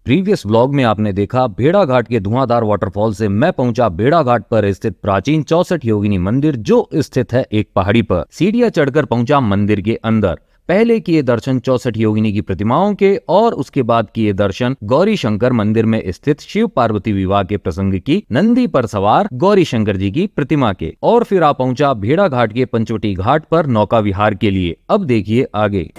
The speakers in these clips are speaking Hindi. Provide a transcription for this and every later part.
प्रीवियस व्लॉग में आपने देखा भेड़ा घाट के धुआंधार वाटरफॉल से मैं पहुंचा भेड़ा घाट पर स्थित प्राचीन 64 योगिनी मंदिर जो स्थित है एक पहाड़ी पर। सीढ़ियां चढ़कर पहुंचा मंदिर के अंदर। पहले किए दर्शन 64 योगिनी की प्रतिमाओं के और उसके बाद किए दर्शन गौरी शंकर मंदिर में स्थित शिव पार्वती विवाह के प्रसंग की नंदी पर सवार गौरी शंकर जी की प्रतिमा के। और फिर आ पहुंचा भेड़ा घाट के पंचवटी घाट पर नौका विहार के लिए। अब देखिए आगे।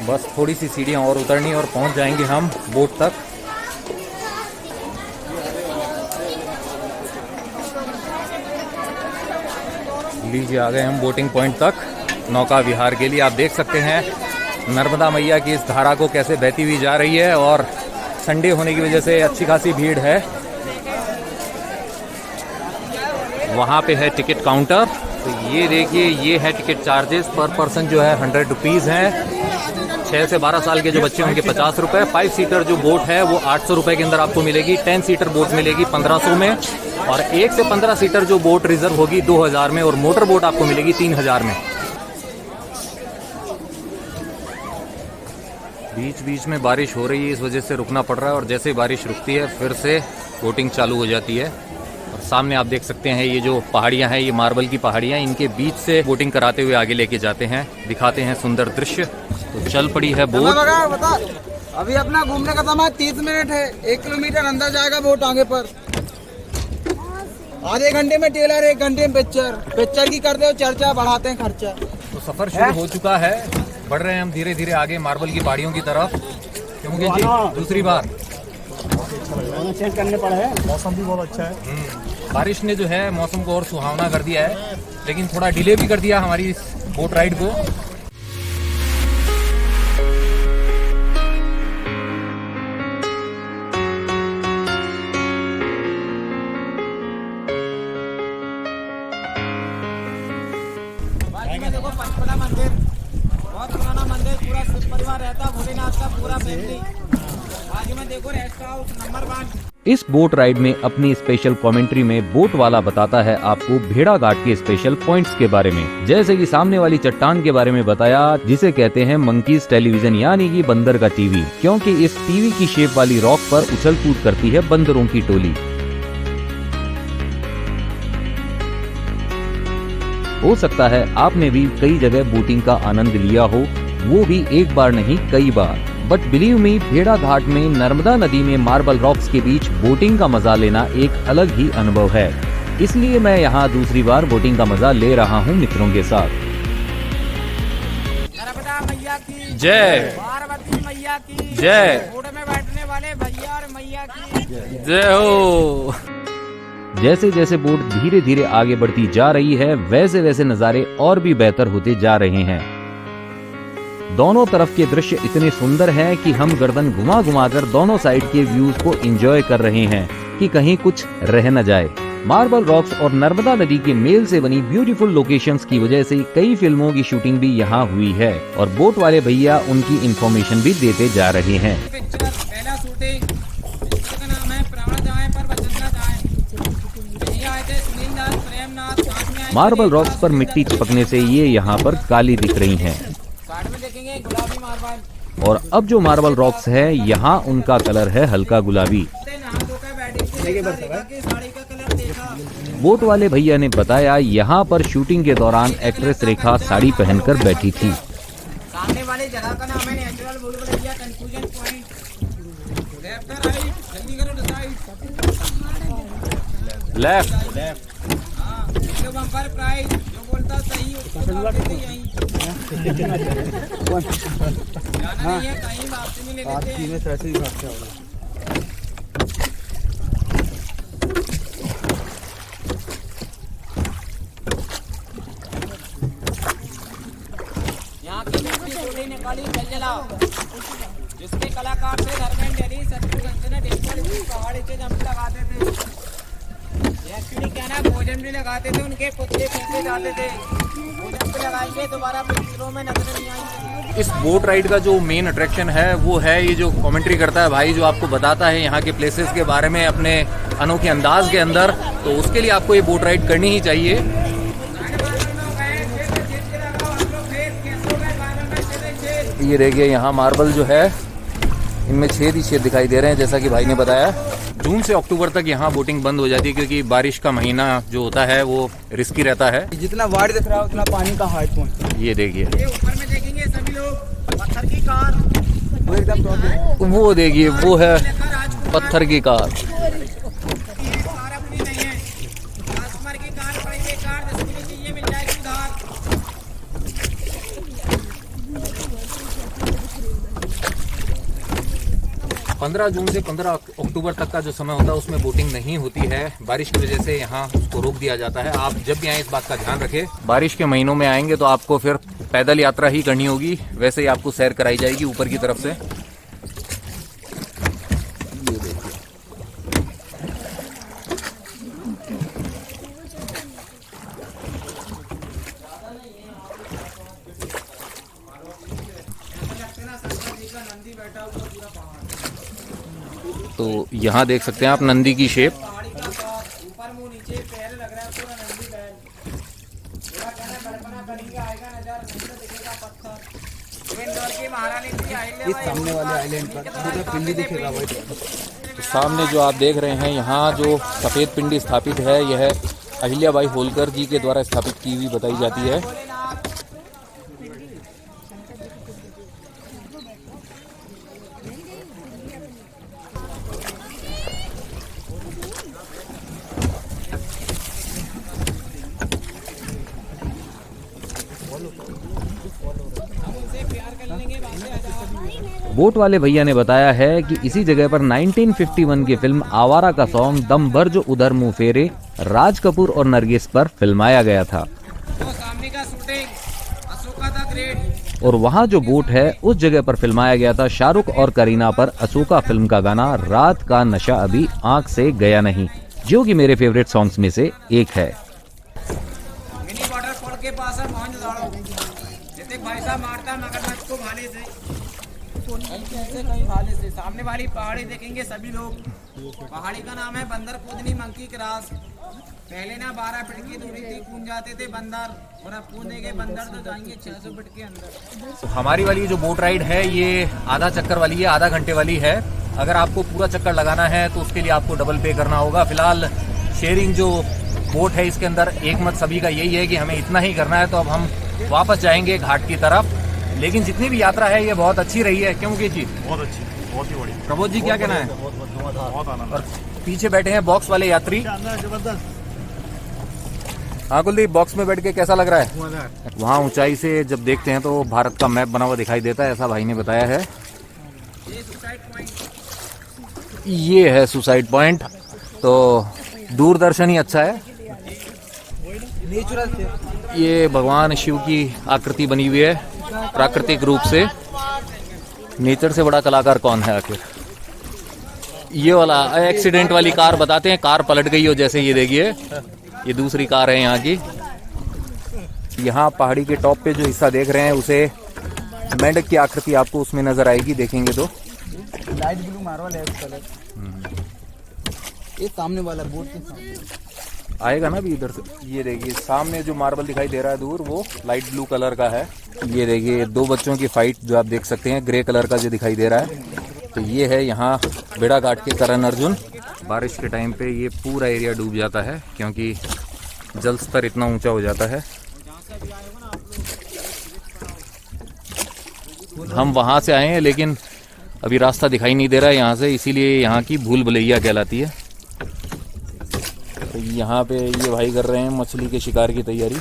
बस थोड़ी सी सीढ़ियां और उतरनी और पहुंच जाएंगे हम बोट तक। लीजिए आ गए हम बोटिंग पॉइंट तक नौका विहार के लिए। आप देख सकते हैं नर्मदा मैया की इस धारा को कैसे बहती हुई जा रही है और संडे होने की वजह से अच्छी खासी भीड़ है। वहाँ पे है टिकट काउंटर। तो ये देखिए ये है टिकट चार्जेस पर पर्सन जो है 100 रुपीज़ है। 6 से 12 साल के जो बच्चे उनके 50 रुपये। 5 सीटर जो बोट है वो 800 रुपये के अंदर आपको मिलेगी। 10 सीटर बोट मिलेगी 1500 में और 1 से 15 सीटर जो बोट रिजर्व होगी 2000 में और मोटर बोट आपको मिलेगी 3000 में। बीच बीच में बारिश हो रही है, इस वजह से रुकना पड़ रहा है और जैसे ही बारिश रुकती है फिर से बोटिंग चालू हो जाती है। और सामने आप देख सकते हैं ये जो पहाड़ियां हैं, ये मार्बल की पहाड़ियां, इनके बीच से बोटिंग कराते हुए आगे लेके जाते हैं, दिखाते हैं सुंदर दृश्य। तो चल पड़ी है बोट। बता अभी अपना घूमने का समय 30 मिनट है। 1 किलोमीटर अंदर जाएगा बोट आगे पर। आधे घंटे में टेलर, 1 घंटे में पिक्चर की करते हो चर्चा, बढ़ाते हैं खर्चा। तो सफर शुरू हो चुका है, बढ़ रहे हैं हम धीरे धीरे आगे मार्बल की पहाड़ियों की तरफ। क्योंकि जी दूसरी बार चेंज करने पड़े हैं। मौसम भी बहुत अच्छा है। बारिश ने जो है मौसम को और सुहावना कर दिया है, लेकिन थोड़ा डिले भी कर दिया हमारी इस बोट राइड को। देखो पंचपला मंदिर, बहुत पुराना मंदिर, पूरा शिव परिवार रहता, भोलेनाथ का पूरा फैमिली। बाजू में देखो रेस्ट हाउस नंबर 1। इस बोट राइड में अपनी स्पेशल कमेंट्री में बोट वाला बताता है आपको भेड़ा घाट के स्पेशल पॉइंट्स के बारे में। जैसे कि सामने वाली चट्टान के बारे में बताया जिसे कहते हैं मंकीज टेलीविजन यानी कि बंदर का टीवी, क्योंकि इस टीवी की शेप वाली रॉक पर उछल कूद करती है बंदरों की टोली। हो सकता है आपने भी कई जगह बोटिंग का आनंद लिया हो, वो भी एक बार नहीं कई बार। बट बिलीव मी, भेड़ा घाट में नर्मदा नदी में मार्बल रॉक्स के बीच बोटिंग का मजा लेना एक अलग ही अनुभव है। इसलिए मैं यहाँ दूसरी बार बोटिंग का मजा ले रहा हूँ मित्रों के साथ। नर्मदा मैया की जय, पार्वती मैया की जय, बोट में बैठने वाले भैया और मैया की जय हो। जैसे जैसे बोट धीरे धीरे आगे बढ़ती जा रही है वैसे वैसे नजारे और भी बेहतर होते जा रहे हैं। दोनों तरफ के दृश्य इतने सुंदर हैं कि हम गर्दन घुमा घुमा कर दोनों साइड के व्यूज को एंजॉय कर रहे हैं कि कहीं कुछ रह न जाए। मार्बल रॉक्स और नर्मदा नदी के मेल से बनी ब्यूटीफुल लोकेशंस की वजह से कई फिल्मों की शूटिंग भी यहाँ हुई है और बोट वाले भैया उनकी इंफॉर्मेशन भी देते जा रहे हैं। पहला शूटिंग का नाम है प्राण जाए पर बचना जाए। मार्बल रॉक्स पर मिट्टी चिपकने से ये यहाँ पर काली दिख रही हैं। में देखेंगे गुलाबी मार्बल। और अब जो मार्बल रॉक्स है यहाँ उनका कलर है हल्का गुलाबी। बोट वाले भैया ने बताया यहाँ पर शूटिंग के दौरान एक्ट्रेस रेखा साड़ी पहनकर बैठी थी। सामने वाली जगह का नाम है नेचुरल बुलबुलिया कंफ्यूजन पॉइंट। लेफ्ट और राइट जल्दी करो डिसाइड। लेफ्ट। हां जो बम्पर प्राइस जो बोलता सही उसको देते यहीं। जाना नहीं है कहीं वापसी में ले लेते हैं। ऐसे ही भागते होगा। यहाँ की मिट्टी थोड़ी निकाली चल जलाओ जिसके कलाकार थे धर्मेंद्र दिल्ली शत्रुघ्न ने डिस्को पहाड़ी से जंप लगाते थे। एक्चुअली क्या ना भोजन भी लगाते थे, उनके पुतले फेंके जाते थे। भोजन भी लगाएंगे दोबारा पिक्चरों में नजर नहीं आएंगे। इस बोट राइड का जो मेन अट्रैक्शन है वो है ये जो कमेंट्री करता है भाई, जो आपको बताता है यहाँ के प्लेसेस के बारे में अपने अनोखे अंदाज के अंदर। तो उसके लिए आपको ये बोट राइड करनी ही चाहिए। ये देखिए यहाँ मार्बल जो है इनमें छेद ही छेद दिखाई दे रहे हैं, जैसा कि भाई ने बताया। जून से अक्टूबर तक यहाँ बोटिंग बंद हो जाती है क्योंकि बारिश का महीना जो होता है वो रिस्की रहता है। जितना वाइड दिख रहा है उतना पानी का हाई पॉइंट। ये देखिए, ये ऊपर में देखेंगे सभी लोग पत्थर की कार, वो एकदम टॉप। वो देखिए वो है पत्थर की कार। ये कार अपनी नहीं है, कस्टमर की कार पड़ी है, कार 10 किलो की ये मिल जाएगी उधार। 15 जून से 15 अक्टूबर तक का जो समय होता है उसमें बोटिंग नहीं होती है, बारिश की वजह से यहाँ उसको रोक दिया जाता है। आप जब भी आए इस बात का ध्यान रखें। बारिश के महीनों में आएंगे तो आपको फिर पैदल यात्रा ही करनी होगी, वैसे ही आपको सैर कराई जाएगी ऊपर की तरफ से। ये देखिए, तो यहाँ देख सकते हैं आप नंदी की शेप। पहाड़ी का ऊपर मुंह नीचे पैर लग रहा है, पूरा नंदी बैल। पूरा कहना बड़पना बनेगा, आएगा नजर, नहीं तो दिखेगा पत्थर। ये इंदौर की महारानी थी अहिल्या इस सामने वाले आइलैंड पर पूरा पिंडी दिखेगा भाई। तो सामने जो आप देख रहे हैं यहाँ जो सफ़ेद पिंडी स्थापित है, यह अहिल्याबाई होलकर जी के द्वारा स्थापित की हुई बताई जाती है। बोट वाले भैया ने बताया है कि इसी जगह पर 1951 की फिल्म आवारा का सॉन्ग दम भर जो उधर मुंह फेरे राज कपूर और नरगिस पर फिल्माया गया था। तो सामने का शूटिंग अशोका द ग्रेट। और वहाँ जो बोट है उस जगह पर फिल्माया गया था शाहरुख और करीना पर अशोका फिल्म का गाना रात का नशा अभी आंख से गया नहीं, जो कि मेरे फेवरेट सॉन्ग्स में से एक है। मिनी वाटरफॉल के पास है मोहनजोदड़ो, जैसे भाई साहब मारता है मगरमच्छ को भाले से, ऐसे कहीं भाले से। सामने वाली पहाड़ी देखेंगे सभी लोग। पहाड़ी का नाम है बंदर कूदनी मंकी क्रॉस। पहले ना 12 फीट की दूरी थी, कूद जाते थे बंदर, और अब कूदेंगे बंदर तो जाएंगे 600 फीट के अंदर। तो हमारी वाली जो बोट राइड है ये आधा चक्कर वाली है, आधा घंटे वाली है। अगर आपको पूरा चक्कर लगाना है तो उसके लिए आपको डबल पे करना होगा। फिलहाल शेयरिंग जो बोट है इसके अंदर एक मत सभी का यही है कि हमें इतना ही करना है। तो अब हम वापस जाएंगे घाट की तरफ, लेकिन जितनी भी यात्रा है ये बहुत अच्छी रही है। क्योंकि जी बहुत अच्छी, बहुत ही बढ़िया, प्रबोध जी क्या कहना है? बहुत आनंद। और पीछे बैठे हैं बॉक्स वाले यात्री। जबरदस्त। हाँ कुलदीप, बॉक्स में बैठ के कैसा लग रहा है? वहाँ ऊंचाई से जब देखते हैं तो भारत का मैप बना हुआ दिखाई देता है, ऐसा भाई ने बताया है। ये है सुसाइड पॉइंट, तो दूरदर्शन ही अच्छा है। नेचुरल ये भगवान शिव की आकृति बनी हुई है प्राकृतिक रूप से। नेचर से बड़ा कलाकार कौन है आखिर? ये वाला एक्सीडेंट वाली कार बताते हैं, कार पलट गई हो जैसे। ये देखिए, ये दूसरी कार है यहाँ की। यहाँ पहाड़ी के टॉप पे जो हिस्सा देख रहे हैं उसे मेंढक की आकृति आपको उसमें नजर आएगी, देखेंगे तो। लाइट ब्लू मार्बल है उस कलर। ये सामने वाला बोट के सामने आएगा ना भी इधर से। ये देखिए सामने जो मार्बल दिखाई दे रहा है दूर, वो लाइट ब्लू कलर का है। ये देखिए दो बच्चों की फाइट जो आप देख सकते हैं, ग्रे कलर का जो दिखाई दे रहा है। तो ये है यहाँ बेड़ा घाट के करण अर्जुन। बारिश के टाइम पे ये पूरा एरिया डूब जाता है क्योंकि जल स्तर इतना ऊंचा हो जाता है। हम वहाँ से आए हैं लेकिन अभी रास्ता दिखाई नहीं दे रहा है यहाँ से, इसीलिए यहाँ की भूल भुलैया कहलाती है। तो यहाँ पे ये भाई कर रहे हैं मछली के शिकार की तैयारी।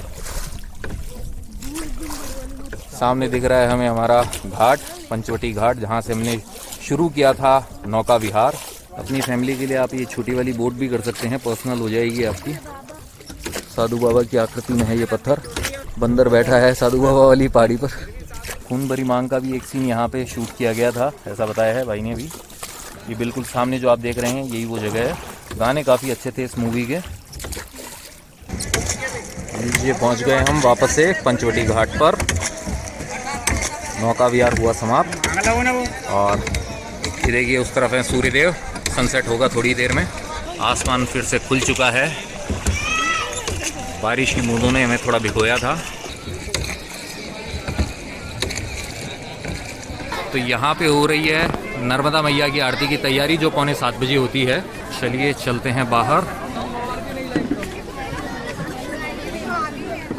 सामने दिख रहा है हमें हमारा घाट, पंचवटी घाट, जहाँ से हमने शुरू किया था नौका विहार। अपनी फैमिली के लिए आप ये छोटी वाली बोट भी कर सकते हैं, पर्सनल हो जाएगी आपकी। साधु बाबा की आकृति में है ये पत्थर। बंदर बैठा है साधु बाबा वाली पहाड़ी पर। खून भरी मांग का भी एक सीन यहाँ पे शूट किया गया था, ऐसा बताया है भाई ने भी। ये बिल्कुल सामने जो आप देख रहे हैं यही वो जगह है। गाने काफ़ी अच्छे थे इस मूवी के। ये पहुँच गए हम वापस से पंचवटी घाट पर। नौका विहार हुआ समाप्त। और ये देखिए उस तरफ है सूर्यदेव, सनसेट होगा थोड़ी देर में। आसमान फिर से खुल चुका है। बारिश की बूंदों ने हमें थोड़ा भिगोया था। तो यहाँ पे हो रही है नर्मदा मैया की आरती की तैयारी जो 6:45 बजे होती है। चलिए चलते हैं बाहर।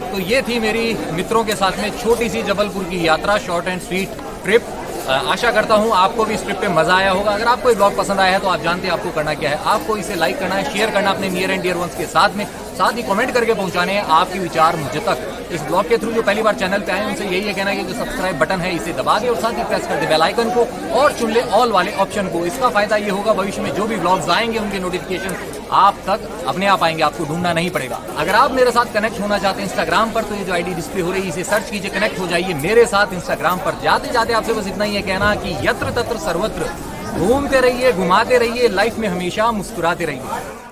तो ये थी मेरी मित्रों के साथ में छोटी सी जबलपुर की यात्रा, शॉर्ट एंड स्वीट ट्रिप। आशा करता हूँ आपको भी इस ट्रिप पे मजा आया होगा। अगर आपको ये ब्लॉग पसंद आया है तो आप जानते हैं आपको करना क्या है। आपको इसे लाइक करना है, शेयर करना अपने नियर एंड डियर वंस के साथ में, साथ ही कमेंट करके पहुंचाने हैं आपके विचार मुझे तक। इस ब्लॉग के थ्रू जो पहली बार चैनल पे आए उनसे यही है कहना है कि जो सब्सक्राइब बटन है इसे दबा दे और साथ ही प्रेस कर दे बेल आइकन को और चुन ले ऑल वाले ऑप्शन को। इसका फायदा ये होगा भविष्य में जो भी ब्लॉग्स आएंगे उनके नोटिफिकेशन आप तक अपने आप आएंगे, आपको ढूंढना नहीं पड़ेगा। अगर आप मेरे साथ कनेक्ट होना चाहते हैं इंस्टाग्राम पर तो ये जो आईडी डिस्प्ले हो रही है इसे सर्च कीजिए, कनेक्ट हो जाइए मेरे साथ इंस्टाग्राम पर। जाते जाते आपसे बस इतना ही है कहना कि यत्र तत्र सर्वत्र घूमते रहिए, घुमाते रहिए, लाइफ में हमेशा मुस्कुराते रहिए।